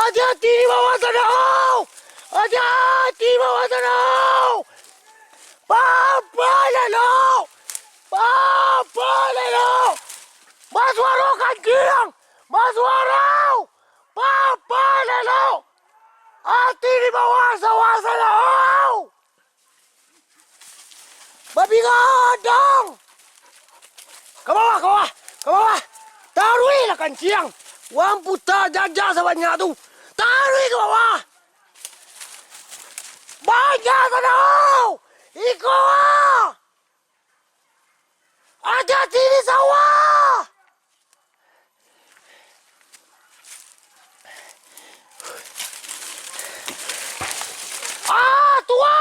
Hati-hati di bawah sana. Hati-hati di bawah sana. Papa lelo. Papa lelo. Maswaro kancing. Maswaro. Papa lelo. Hati di bawah sana. Babi gadang. Ke bawah, ke bawah, ke bawah. Taruhlah kancing. Wang putar jajah sebanyak tu. Taruh ke bawah. Banyak sana. Ikut. Hati-hati di sawah. Tua.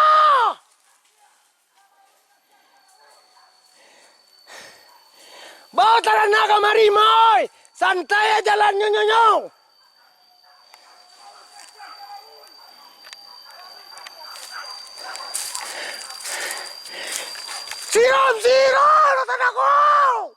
Bawa tanah naga mari, Moy. Santai jalan nyong. Siram, tanahku.